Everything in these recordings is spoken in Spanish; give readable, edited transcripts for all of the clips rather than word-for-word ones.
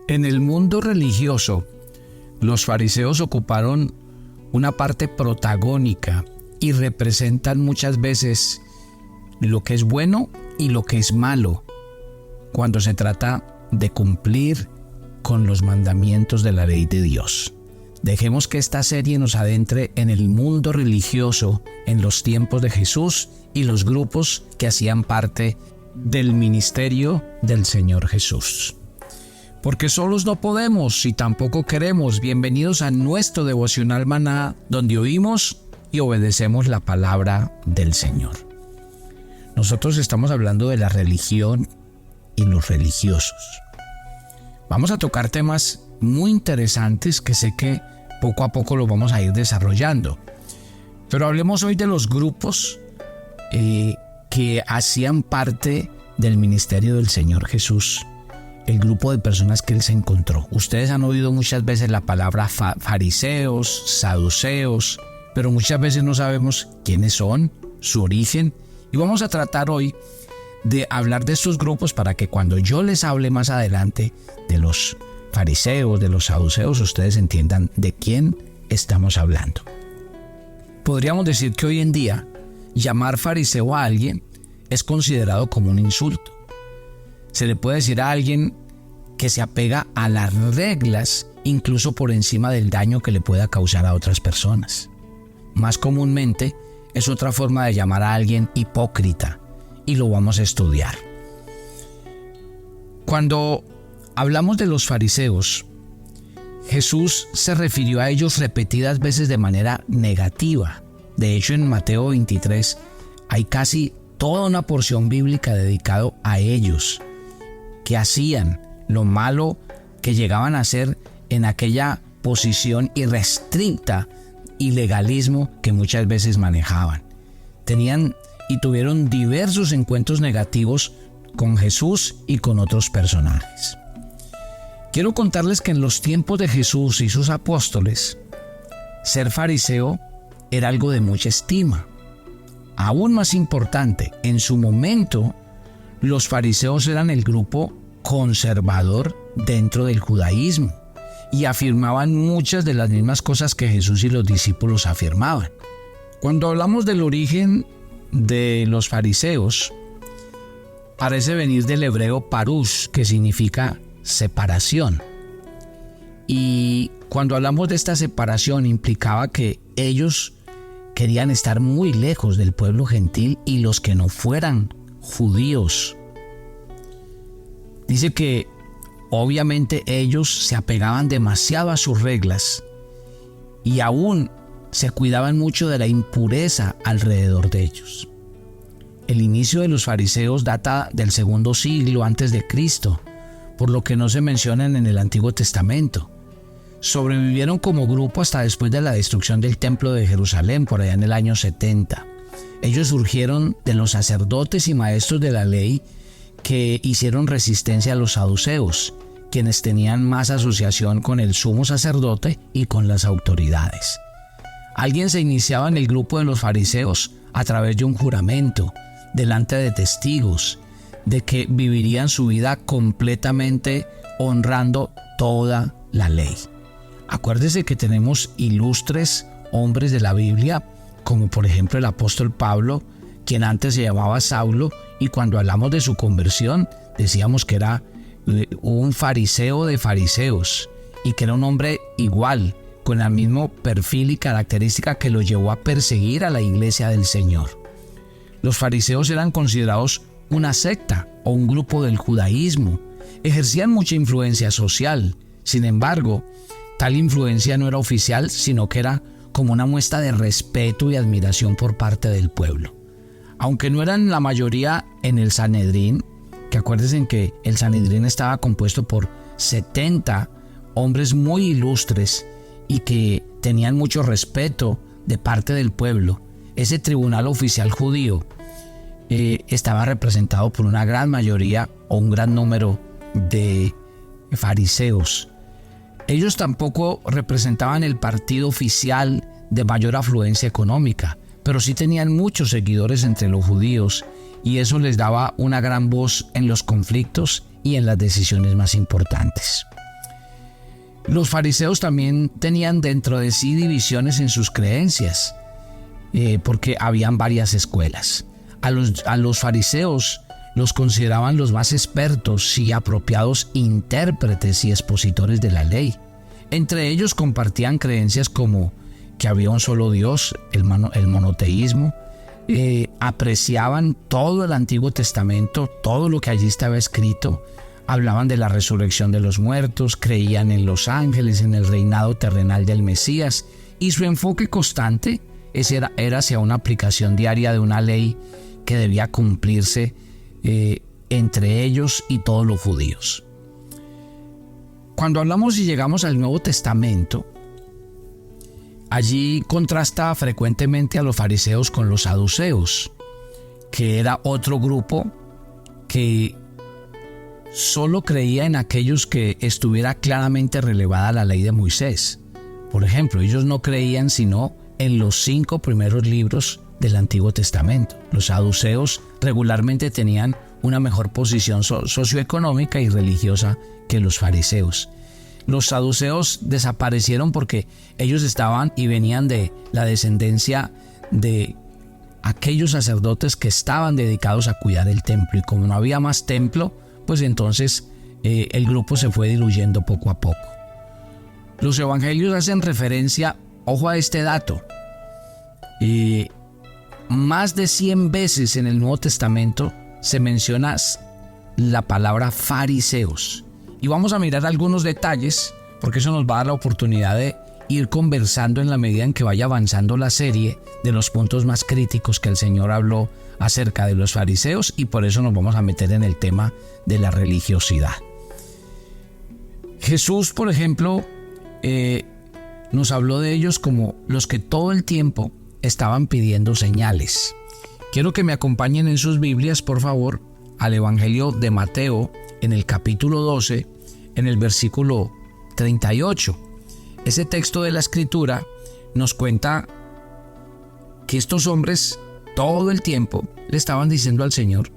En el mundo religioso, los fariseos ocuparon una parte protagónica y representan muchas veces lo que es bueno y lo que es malo cuando se trata de cumplir con los mandamientos de la ley de Dios. Dejemos que esta serie nos adentre en el mundo religioso en los tiempos de Jesús y los grupos que hacían parte del ministerio del Señor Jesús. Porque solos no podemos y tampoco queremos. Bienvenidos a nuestro devocional Maná, donde oímos y obedecemos la palabra del Señor. Nosotros estamos hablando de la religión y los religiosos. Vamos a tocar temas muy interesantes que sé que poco a poco los vamos a ir desarrollando. Pero hablemos hoy de los grupos que hacían parte del ministerio del Señor Jesús. El grupo de personas que Él se encontró. Ustedes han oído muchas veces la palabra fariseos, saduceos, pero muchas veces no sabemos quiénes son, su origen. Y vamos a tratar hoy de hablar de estos grupos para que cuando yo les hable más adelante de los fariseos, de los saduceos, ustedes entiendan de quién estamos hablando. Podríamos decir que hoy en día llamar fariseo a alguien es considerado como un insulto. Se le puede decir a alguien que se apega a las reglas incluso por encima del daño que le pueda causar a otras personas. Más comúnmente es otra forma de llamar a alguien hipócrita y lo vamos a estudiar. Cuando hablamos de los fariseos, Jesús se refirió a ellos repetidas veces de manera negativa. De hecho, en Mateo 23 hay casi toda una porción bíblica dedicada a ellos, que hacían lo malo que llegaban a hacer en aquella posición irrestricta y legalismo que muchas veces manejaban. Tenían y tuvieron diversos encuentros negativos con Jesús y con otros personajes. Quiero contarles que en los tiempos de Jesús y sus apóstoles, ser fariseo era algo de mucha estima. Aún más importante, en su momento, los fariseos eran el grupo conservador dentro del judaísmo y afirmaban muchas de las mismas cosas que Jesús y los discípulos afirmaban. Cuando hablamos del origen de los fariseos, parece venir del hebreo parush, que significa separación. Y cuando hablamos de esta separación implicaba que ellos querían estar muy lejos del pueblo gentil y los que no fueran judíos. Dice que obviamente ellos se apegaban demasiado a sus reglas y aún se cuidaban mucho de la impureza alrededor de ellos. El inicio de los fariseos data del segundo siglo antes de Cristo, por lo que no se mencionan en el Antiguo Testamento. Sobrevivieron como grupo hasta después de la destrucción del Templo de Jerusalén, por allá en el año 70. Ellos surgieron de los sacerdotes y maestros de la ley que hicieron resistencia a los saduceos, quienes tenían más asociación con el sumo sacerdote y con las autoridades. Alguien se iniciaba en el grupo de los fariseos a través de un juramento, delante de testigos, de que vivirían su vida completamente honrando toda la ley. Acuérdese que tenemos ilustres hombres de la Biblia, como por ejemplo el apóstol Pablo, quien antes se llamaba Saulo, y cuando hablamos de su conversión, decíamos que era un fariseo de fariseos, y que era un hombre igual, con el mismo perfil y característica que lo llevó a perseguir a la iglesia del Señor. Los fariseos eran considerados una secta o un grupo del judaísmo. Ejercían mucha influencia social. Sin embargo, tal influencia no era oficial, sino que era como una muestra de respeto y admiración por parte del pueblo. Aunque no eran la mayoría en el Sanedrín, que acuérdense que el Sanedrín estaba compuesto por 70 hombres muy ilustres y que tenían mucho respeto de parte del pueblo, ese tribunal oficial judío estaba representado por una gran mayoría o un gran número de fariseos. Ellos tampoco representaban el partido oficial de mayor afluencia económica, pero sí tenían muchos seguidores entre los judíos y eso les daba una gran voz en los conflictos y en las decisiones más importantes. Los fariseos también tenían dentro de sí divisiones en sus creencias, porque habían varias escuelas. A los fariseos los consideraban los más expertos y apropiados intérpretes y expositores de la ley. Entre ellos compartían creencias como que había un solo Dios, el monoteísmo. Apreciaban todo el Antiguo Testamento, todo lo que allí estaba escrito. Hablaban de la resurrección de los muertos, creían en los ángeles, en el reinado terrenal del Mesías, y su enfoque constante era hacia una aplicación diaria de una ley que debía cumplirse entre ellos y todos los judíos. Cuando hablamos y llegamos al Nuevo Testamento, allí contrasta frecuentemente a los fariseos con los saduceos, que era otro grupo que solo creía en aquellos que estuviera claramente relevada la ley de Moisés. Por ejemplo, ellos no creían sino en los 5 primeros libros del Antiguo Testamento. Los saduceos regularmente tenían una mejor posición socioeconómica y religiosa que los fariseos. Los saduceos desaparecieron porque ellos estaban y venían de la descendencia de aquellos sacerdotes que estaban dedicados a cuidar el templo, y como no había más templo, pues entonces el grupo se fue diluyendo poco a poco. Los evangelios hacen referencia, ojo a este dato, más de 100 veces en el Nuevo Testamento se menciona la palabra fariseos. Y vamos a mirar algunos detalles, porque eso nos va a dar la oportunidad de ir conversando en la medida en que vaya avanzando la serie de los puntos más críticos que el Señor habló acerca de los fariseos, y por eso nos vamos a meter en el tema de la religiosidad. Jesús, por ejemplo, nos habló de ellos como los que todo el tiempo estaban pidiendo señales. Quiero que me acompañen en sus Biblias, por favor, al Evangelio de Mateo, en el capítulo 12, en el versículo 38. Ese texto de la Escritura nos cuenta que estos hombres todo el tiempo le estaban diciendo al Señor: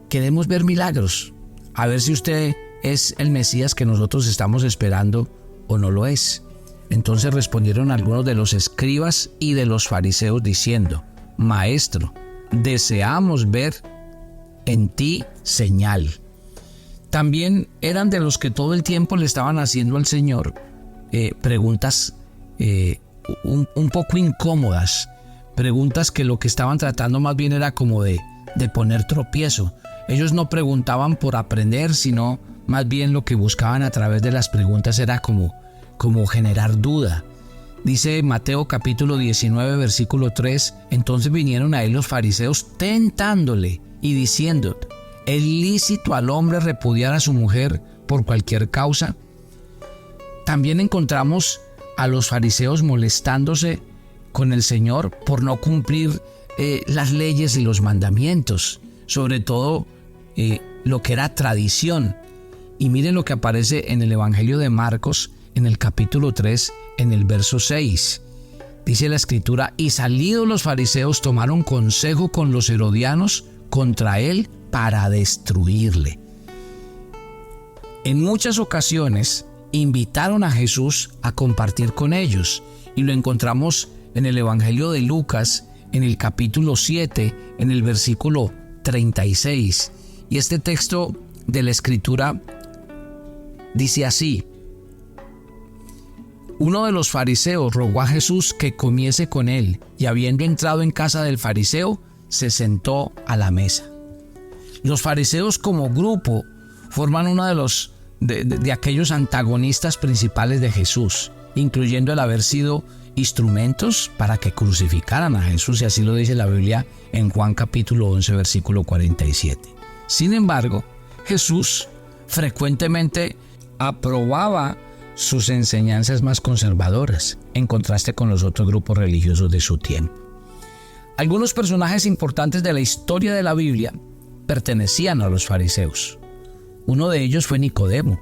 queremos ver milagros, a ver si usted es el Mesías que nosotros estamos esperando o no lo es. Entonces respondieron algunos de los escribas y de los fariseos diciendo: Maestro, deseamos ver en ti señal. También eran de los que todo el tiempo le estaban haciendo al Señor preguntas un poco incómodas, preguntas que lo que estaban tratando más bien era como de poner tropiezo. Ellos no preguntaban por aprender, sino más bien lo que buscaban a través de las preguntas era como generar duda. Dice Mateo capítulo 19 versículo 3: entonces vinieron a él los fariseos tentándole y diciendo: ¿es lícito al hombre repudiar a su mujer por cualquier causa? También encontramos a los fariseos molestándose con el Señor por no cumplir las leyes y los mandamientos, sobre todo lo que era tradición. Y miren lo que aparece en el Evangelio de Marcos, en el capítulo 3, en el verso 6. Dice la Escritura: y salidos los fariseos tomaron consejo con los herodianos contra él para destruirle. En muchas ocasiones invitaron a Jesús a compartir con ellos, y lo encontramos en el Evangelio de Lucas, en el capítulo 7, en el versículo 36. Y este texto de la Escritura dice así: uno de los fariseos rogó a Jesús que comiese con él, y habiendo entrado en casa del fariseo, se sentó a la mesa. Los fariseos como grupo forman uno de aquellos antagonistas principales de Jesús, incluyendo el haber sido instrumentos para que crucificaran a Jesús, y así lo dice la Biblia en Juan capítulo 11 versículo 47. Sin embargo, Jesús frecuentemente aprobaba sus enseñanzas más conservadoras, en contraste con los otros grupos religiosos de su tiempo. Algunos personajes importantes de la historia de la Biblia pertenecían a los fariseos. Uno de ellos fue Nicodemo,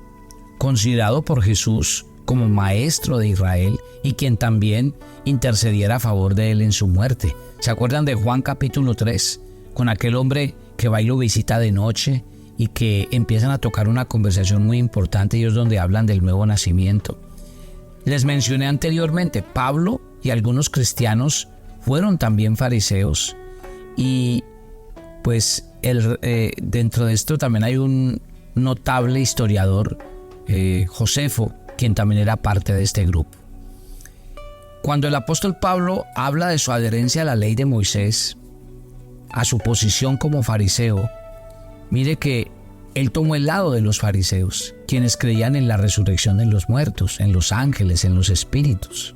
considerado por Jesús como maestro de Israel y quien también intercediera a favor de él en su muerte. ¿Se acuerdan de Juan capítulo 3? Con aquel hombre que va y lo visita de noche y que empiezan a tocar una conversación muy importante, y es donde hablan del nuevo nacimiento. Les mencioné anteriormente, Pablo y algunos cristianos fueron también fariseos, y pues dentro de esto también hay un notable historiador, Josefo, quien también era parte de este grupo. Cuando el apóstol Pablo habla de su adherencia a la ley de Moisés, a su posición como fariseo, mire que él tomó el lado de los fariseos, quienes creían en la resurrección de los muertos, en los ángeles, en los espíritus.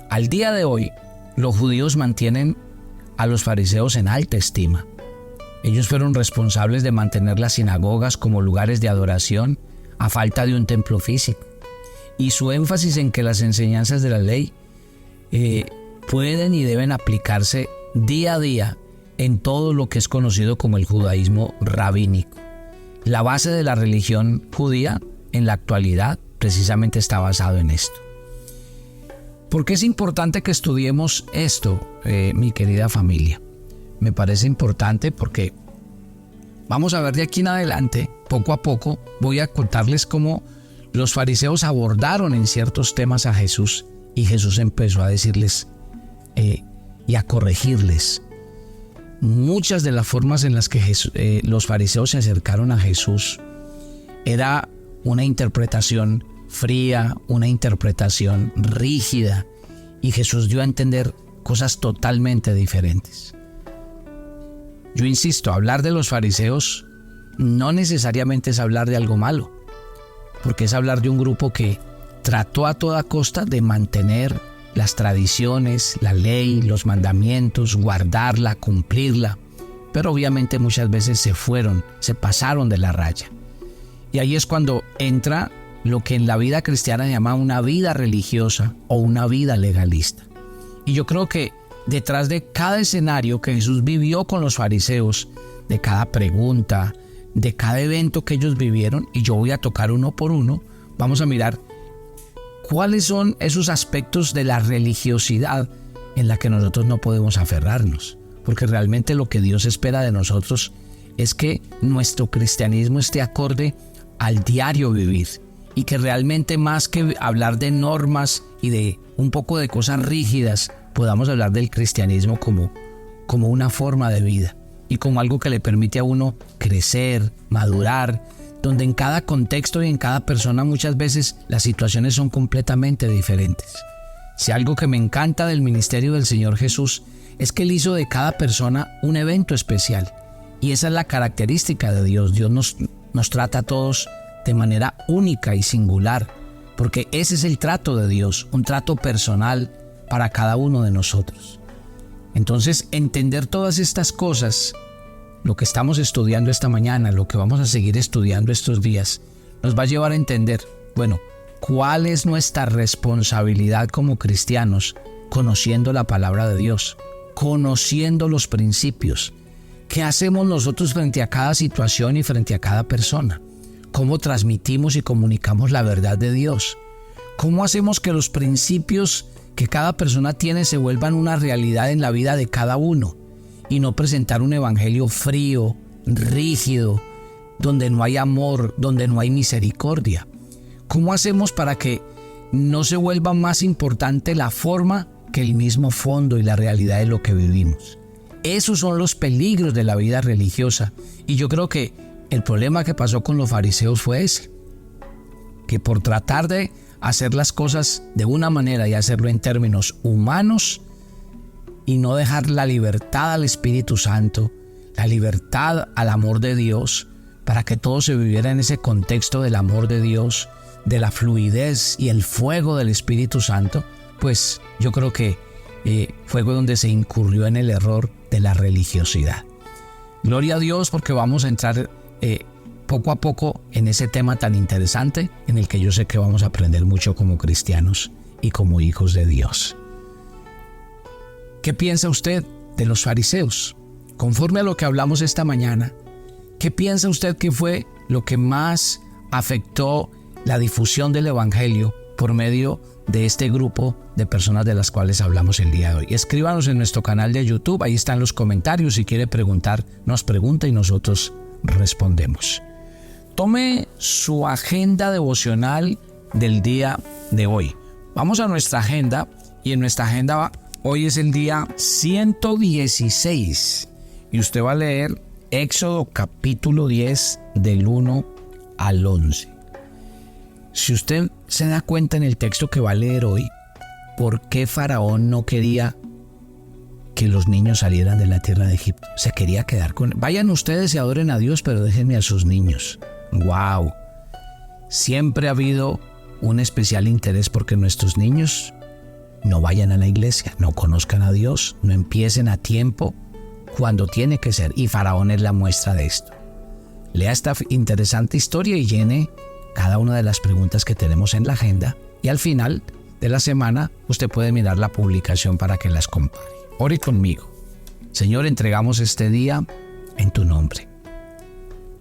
Al día de hoy, los judíos mantienen a los fariseos en alta estima. Ellos fueron responsables de mantener las sinagogas como lugares de adoración a falta de un templo físico. Y su énfasis en que las enseñanzas de la ley pueden y deben aplicarse día a día en todo lo que es conocido como el judaísmo rabínico. La base de la religión judía en la actualidad precisamente está basado en esto. ¿Por qué es importante que estudiemos esto, mi querida familia? Me parece importante porque vamos a ver de aquí en adelante, poco a poco, voy a contarles cómo los fariseos abordaron en ciertos temas a Jesús, y Jesús empezó a decirles y a corregirles. Muchas de las formas en las que los fariseos se acercaron a Jesús era una interpretación fría, una interpretación rígida, y Jesús dio a entender cosas totalmente diferentes. Yo insisto, hablar de los fariseos no necesariamente es hablar de algo malo, porque es hablar de un grupo que trató a toda costa de mantener las tradiciones, la ley, los mandamientos, guardarla, cumplirla, pero obviamente muchas veces se pasaron de la raya. Y ahí es cuando entra lo que en la vida cristiana se llama una vida religiosa o una vida legalista. Y yo creo que detrás de cada escenario que Jesús vivió con los fariseos, de cada pregunta, de cada evento que ellos vivieron, y yo voy a tocar uno por uno, vamos a mirar cuáles son esos aspectos de la religiosidad en la que nosotros no podemos aferrarnos, porque realmente lo que Dios espera de nosotros es que nuestro cristianismo esté acorde al diario vivir, y que realmente, más que hablar de normas y de un poco de cosas rígidas, podamos hablar del cristianismo como una forma de vida y como algo que le permite a uno crecer, madurar, donde en cada contexto y en cada persona muchas veces las situaciones son completamente diferentes. Si algo que me encanta del ministerio del Señor Jesús es que Él hizo de cada persona un evento especial, y esa es la característica de Dios. Dios nos trata a todos de manera única y singular, porque ese es el trato de Dios, un trato personal para cada uno de nosotros. Entonces, entender todas estas cosas, lo que estamos estudiando esta mañana, lo que vamos a seguir estudiando estos días, nos va a llevar a entender, bueno, cuál es nuestra responsabilidad como cristianos, conociendo la palabra de Dios, conociendo los principios. ¿Qué hacemos nosotros frente a cada situación y frente a cada persona? ¿Cómo transmitimos y comunicamos la verdad de Dios? ¿Cómo hacemos que los principios que cada persona tiene se vuelvan una realidad en la vida de cada uno, y no presentar un evangelio frío, rígido, donde no hay amor, donde no hay misericordia? ¿Cómo hacemos para que no se vuelva más importante la forma que el mismo fondo y la realidad de lo que vivimos? Esos son los peligros de la vida religiosa, y yo creo que el problema que pasó con los fariseos fue ese, que por tratar de hacer las cosas de una manera y hacerlo en términos humanos, y no dejar la libertad al Espíritu Santo, la libertad al amor de Dios, para que todo se viviera en ese contexto del amor de Dios, de la fluidez y el fuego del Espíritu Santo, pues yo creo que fue donde se incurrió en el error de la religiosidad. Gloria a Dios, porque vamos a entrar poco a poco en ese tema tan interesante, en el que yo sé que vamos a aprender mucho como cristianos y como hijos de Dios. ¿Qué piensa usted de los fariseos? Conforme a lo que hablamos esta mañana, ¿qué piensa usted que fue lo que más afectó la difusión del evangelio por medio de este grupo de personas de las cuales hablamos el día de hoy? Escríbanos en nuestro canal de YouTube, ahí están los comentarios. Si quiere preguntar, nos pregunta y nosotros respondemos. Tome su agenda devocional del día de hoy. Vamos a nuestra agenda y en nuestra agenda hoy es el día 116 y usted va a leer Éxodo capítulo 10 del 1 al 11. Si usted se da cuenta en el texto que va a leer hoy, ¿por qué Faraón no quería que los niños salieran de la tierra de Egipto? Se quería quedar con... Vayan ustedes y adoren a Dios, pero déjenme a sus niños. ¡Wow! Siempre ha habido un especial interés porque nuestros niños no vayan a la iglesia, no conozcan a Dios, no empiecen a tiempo cuando tiene que ser. Y Faraón es la muestra de esto. Lea esta interesante historia y llene cada una de las preguntas que tenemos en la agenda. Y al final de la semana usted puede mirar la publicación para que las compare. Ore conmigo. Señor, entregamos este día en tu nombre.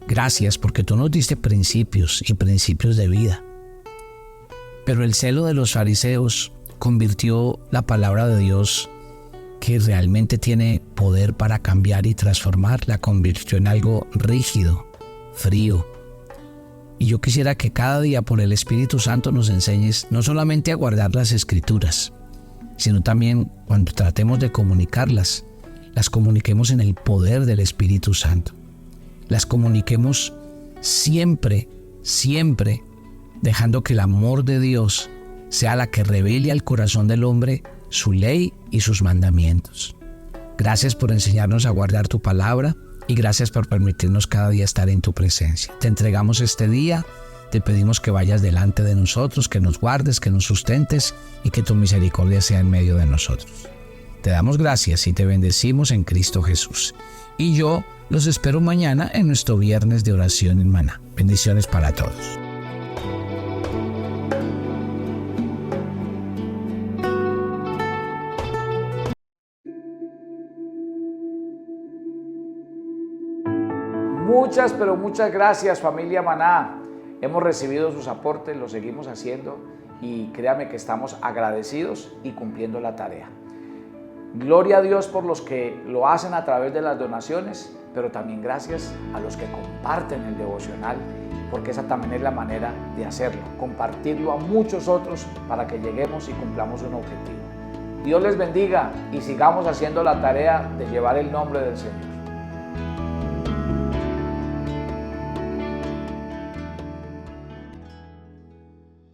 Gracias porque tú nos diste principios y principios de vida. Pero el celo de los fariseos convirtió la palabra de Dios, que realmente tiene poder para cambiar y transformar, la convirtió en algo rígido, frío. Y yo quisiera que cada día por el Espíritu Santo nos enseñes no solamente a guardar las Escrituras, sino también cuando tratemos de comunicarlas, las comuniquemos en el poder del Espíritu Santo. Las comuniquemos siempre, siempre, dejando que el amor de Dios sea la que revele al corazón del hombre su ley y sus mandamientos. Gracias por enseñarnos a guardar tu palabra y gracias por permitirnos cada día estar en tu presencia. Te entregamos este día, te pedimos que vayas delante de nosotros, que nos guardes, que nos sustentes y que tu misericordia sea en medio de nosotros. Te damos gracias y te bendecimos en Cristo Jesús. Y yo los espero mañana en nuestro viernes de oración en Maná. Bendiciones para todos. Muchas, pero muchas gracias, familia Maná. Hemos recibido sus aportes, lo seguimos haciendo y créame que estamos agradecidos y cumpliendo la tarea. Gloria a Dios por los que lo hacen a través de las donaciones, pero también gracias a los que comparten el devocional, porque esa también es la manera de hacerlo, compartirlo a muchos otros para que lleguemos y cumplamos un objetivo. Dios les bendiga y sigamos haciendo la tarea de llevar el nombre del Señor.